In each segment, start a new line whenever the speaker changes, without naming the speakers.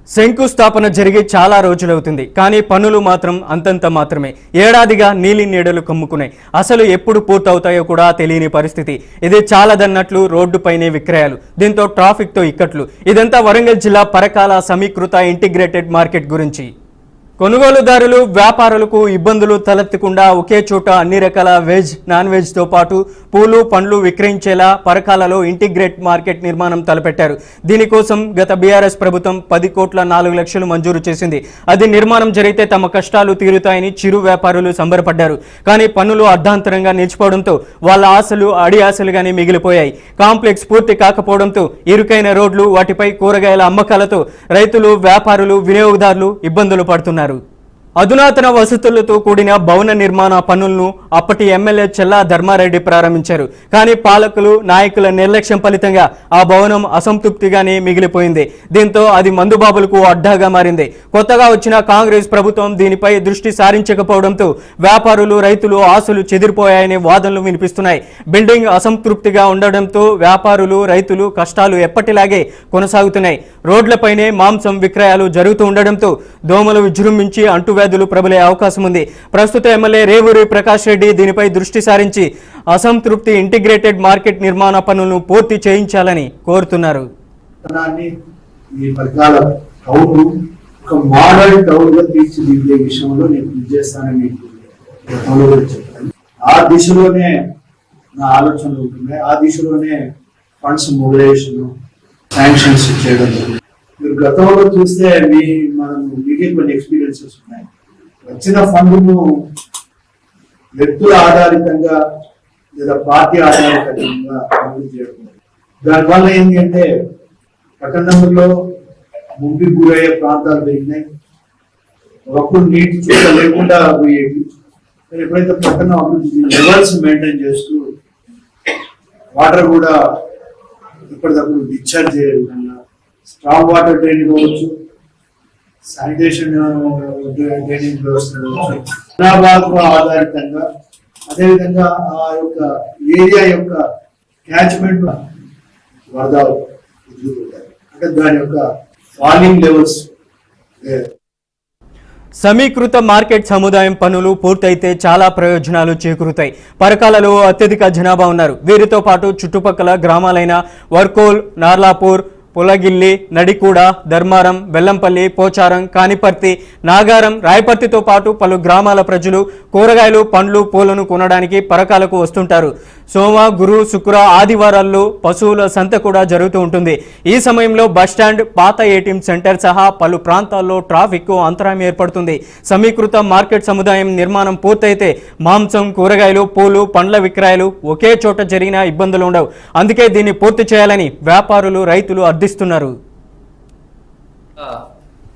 శంకుస్థాపన జరిగి చాలా రోజులవుతుంది, కానీ పనులు మాత్రం అంతంత మాత్రమే. ఏడాదిగా నీలి నీడలు కమ్ముకున్నాయి. అసలు ఎప్పుడు పూర్తవుతాయో కూడా తెలియని పరిస్థితి. ఇది చాలదన్నట్లు రోడ్డుపైనే విక్రయాలు, దీంతో ట్రాఫిక్తో ఇక్కట్లు. ఇదంతా వరంగల్ జిల్లా పరకాల సమీకృత ఇంటిగ్రేటెడ్ మార్కెట్ గురించి. కొనుగోలుదారులు వ్యాపారులకు ఇబ్బందులు తలెత్తకుండా ఒకే చోట అన్ని రకాల వెజ్ నాన్ వెజ్తో పాటు పూలు పండ్లు విక్రయించేలా పరకాలలో ఇంటిగ్రేట్ మార్కెట్ నిర్మాణం తలపెట్టారు. దీనికోసం గత బీఆర్ఎస్ ప్రభుత్వం 10,04,00,000 మంజూరు చేసింది. అది నిర్మాణం జరిగితే తమ కష్టాలు తీరుతాయని చిరు వ్యాపారులు సంబరపడ్డారు. కానీ పన్నులు అర్ధాంతరంగా నిలిచిపోవడంతో వాళ్ళ ఆశలు అడి ఆశలుగానే మిగిలిపోయాయి. కాంప్లెక్స్ పూర్తి కాకపోవడంతో ఇరుకైన రోడ్లు, వాటిపై కూరగాయల అమ్మకాలతో రైతులు, వ్యాపారులు, వినియోగదారులు ఇబ్బందులు పడుతున్నారు. అధునాతన వసతులతో కూడిన భవన నిర్మాణ పనులను అప్పటి ఎమ్మెల్యే చెల్లా ధర్మారెడ్డి ప్రారంభించారు. కానీ పాలకులు, నాయకుల నిర్లక్ష్యం ఫలితంగా ఆ భవనం అసంతృప్తిగానే మిగిలిపోయింది. దీంతో అది మందుబాబులకు అడ్డాగా మారింది. కొత్తగా వచ్చిన కాంగ్రెస్ ప్రభుత్వం దీనిపై దృష్టి సారించకపోవడంతో వ్యాపారులు, రైతులు ఆశలు చెదిరిపోయాయనే వాదనలు వినిపిస్తున్నాయి. బిల్డింగ్ అసంతృప్తిగా ఉండడంతో వ్యాపారులు, రైతులు కష్టాలు ఎప్పటిలాగే కొనసాగుతున్నాయి. రోడ్లపైనే మాంసం విక్రయాలు జరుగుతూ ఉండడంతో దోమలు విజృంభించి అంటువ్యాధులు ప్రబలే అవకాశం ఉంది. ప్రస్తుత ఎమ్మెల్యే రేవూరి ప్రకాష్ రెడ్డి దీనిపై దృష్టి సారించి అసంతృప్తి ఇంటిగ్రేటెడ్ మార్కెట్ నిర్మాణ పనులను పూర్తి చేయించాలని కోరుతున్నారు.
ఆ దిశలోనే నా ఆలోచనలు ఉంటున్నాయి. ఆ దిశలోనే ఫండ్స్ మొబిలైజేషన్, శాంక్షన్స్ చేయడం. మీరు గతంలో చూస్తే మీకే కొన్ని ఎక్స్పీరియన్సెస్ ఉన్నాయి. వచ్చిన ఫండ్ను వ్యక్తుల ఆధారితంగా లేదా పార్టీ ఆధారితంగా అభివృద్ధి చేయడం. దానివల్ల ఏంటి అంటే పట్టణంలో ముందుకు గురయ్యే ప్రాంతాలు పెరిగినాయి. ఒకప్పుడు నీటి చుక్క లేకుండా పోయేది. ఎప్పుడైతే పట్టణం అభివృద్ధి లెవెల్స్ మెయింటైన్ చేస్తూ వాటర్ కూడా ఎప్పటికప్పుడు డిశ్చార్జ్ చేయ విధంగా స్ట్రాంగ్ వాటర్ డ్రైనేజ్ కావచ్చు, శానిటేషన్ డ్రైనేజ్ వ్యవస్థ కావచ్చు, జనాభాకు ఆధారితంగా అదేవిధంగా ఆ యొక్క ఏరియా యొక్క క్యాచ్మెంట్ వరద అంటే దాని యొక్క ఫాలింగ్ లెవెల్స్.
సమీకృత మార్కెట్ సముదాయం పనులు పూర్తయితే చాలా ప్రయోజనాలు చేకూరుతాయి. పరకాలలో అత్యధిక జనాభా ఉన్నారు. వీరితో పాటు చుట్టుపక్కల గ్రామాలైన వర్కోల్, నార్లాపూర్, పులగిల్లి, నడికూడ, ధర్మారం, బెల్లంపల్లి, పోచారం, కానిపర్తి, నాగారం, రాయపర్తితో పాటు పలు గ్రామాల ప్రజలు కూరగాయలు, పండ్లు, పూలను కొనడానికి పరకాలకు వస్తుంటారు. సోమ, గురు, శుక్ర, ఆదివారాల్లో పశువుల సంత కూడా జరుగుతూ ఉంటుంది. ఈ సమయంలో బస్టాండ్, పాత ఏటీఎం సెంటర్ సహా పలు ప్రాంతాల్లో ట్రాఫిక్ అంతరాయం ఏర్పడుతుంది. సమీకృత మార్కెట్ సముదాయం నిర్మాణం పూర్తయితే మాంసం, కూరగాయలు, పూలు, పండ్ల విక్రయాలు ఒకే చోట జరిగిన ఇబ్బందులు ఉండవు. అందుకే దీన్ని పూర్తి చేయాలని వ్యాపారులు, రైతులు అర్థిస్తున్నారు.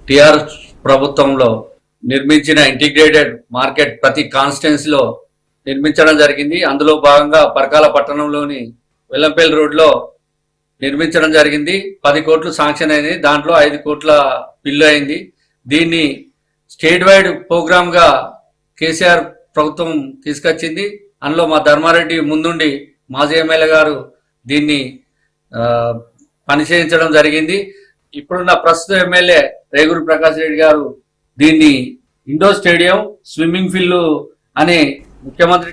టిఆర్ఎస్ ప్రభుత్వంలో నిర్మించిన ఇంటిగ్రేటెడ్ మార్కెట్ ప్రతి కాన్స్టిట్యున్సీలో నిర్మించడం జరిగింది. అందులో భాగంగా పరకాల పట్టణంలోని వెల్లంపల్లి రోడ్లో నిర్మించడం జరిగింది. 10 కోట్లు శాంక్షన్ అయింది. దాంట్లో 5 కోట్ల బిల్లు అయింది. దీన్ని స్టేట్ వైడ్ ప్రోగ్రామ్ గా కేసీఆర్ ప్రభుత్వం తీసుకొచ్చింది. అందులో మా ధర్మారెడ్డి ముందుండి మాజీ ఎమ్మెల్యే గారు దీన్ని పనిచేయించడం జరిగింది. ఇప్పుడున్న ప్రస్తుత ఎమ్మెల్యే రేవూరి ప్రకాష్ రెడ్డి గారు దీన్ని ఇండోర్ స్టేడియం, స్విమ్మింగ్ ఫీల్డ్ అని ముఖ్యమంత్రి.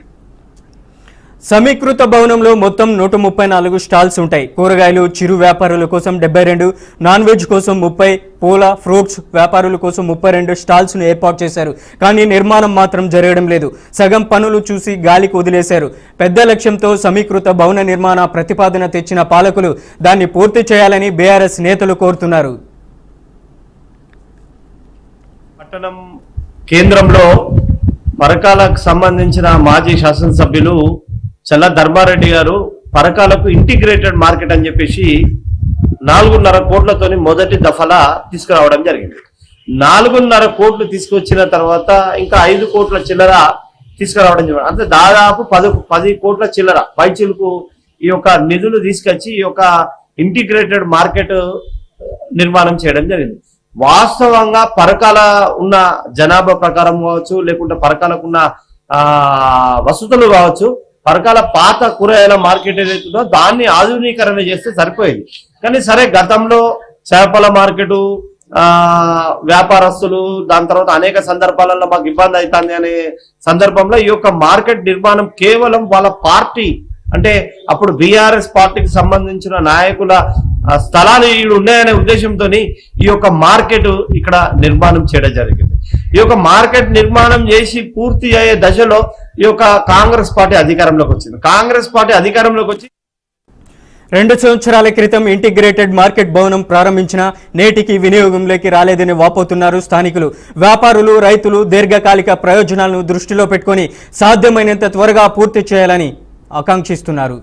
సమీకృత భవనంలో మొత్తం 134 స్టాల్స్ ఉంటాయి. కూరగాయలు, చిరు వ్యాపారుల కోసం 72, నాన్ వెజ్ కోసం 30, పూల, ఫ్రూట్స్ వ్యాపారుల కోసం 32 స్టాల్స్ను ఏర్పాటు చేశారు. కానీ నిర్మాణం మాత్రం జరగడం లేదు. సగం పనులు చూసి గాలికి వదిలేశారు. పెద్ద లక్ష్యంతో సమీకృత భవన నిర్మాణ ప్రతిపాదన తెచ్చిన పాలకులు దాన్ని పూర్తి చేయాలని బీఆర్ఎస్ నేతలు కోరుతున్నారు.
పట్టణం కేంద్రంలో పరకాలకు సంబంధించిన మాజీ శాసనసభ్యులు చెల్లా ధర్మారెడ్డి గారు పరకాలకు ఇంటిగ్రేటెడ్ మార్కెట్ అని చెప్పేసి 4.5 కోట్లతోని మొదటి దఫలా తీసుకురావడం జరిగింది. 4.5 కోట్లు తీసుకొచ్చిన తర్వాత ఇంకా 5 కోట్ల చిల్లర తీసుకురావడం జరిగింది. అంటే దాదాపు 10 కోట్ల చిల్లర పైచిలకు ఈ యొక్క నిధులు తీసుకొచ్చి ఈ యొక్క ఇంటిగ్రేటెడ్ మార్కెట్ నిర్మాణం చేయడం జరిగింది. వాస్తవంగా పరకాల ఉన్న జనాభా ప్రకారం కావచ్చు, లేకుంటే పరకాలకు ఉన్న వసతులు కావచ్చు, పరకాల పాత కూరగాయల మార్కెట్ ఏదైతుందో దాన్ని ఆధునీకరణ చేస్తే సరిపోయేది. కానీ సరే, గతంలో చేపల మార్కెట్, వ్యాపారస్తులు, దాని తర్వాత అనేక సందర్భాలలో మాకు ఇబ్బంది అవుతుంది అనే సందర్భంలో ఈ యొక్క మార్కెట్ నిర్మాణం కేవలం వాళ్ళ పార్టీ అంటే అప్పుడు బీఆర్ఎస్ పార్టీకి సంబంధించిన నాయకుల స్థలాలు ఇక్కడ ఉన్నాయనే ఉద్దేశంతో ఈ యొక్క మార్కెట్ ఇక్కడ నిర్మాణం చేయడం జరిగింది. ఈ యొక్క మార్కెట్ నిర్మాణం చేసి పూర్తి అయ్యే దశలో ఈ యొక్క కాంగ్రెస్ పార్టీ అధికారంలోకి వచ్చింది. కాంగ్రెస్ పార్టీ అధికారంలోకి వచ్చి
2 సంవత్సరాల క్రితం ఇంటిగ్రేటెడ్ మార్కెట్ భవనం ప్రారంభించిన నేటికి వినియోగంలోకి రాలేదని వాపోతున్నారు స్థానికులు. వ్యాపారులు, రైతులు దీర్ఘకాలిక ప్రయోజనాలను దృష్టిలో పెట్టుకొని సాధ్యమైనంత త్వరగా పూర్తి చేయాలని ఆకాంక్షిస్తున్నారు.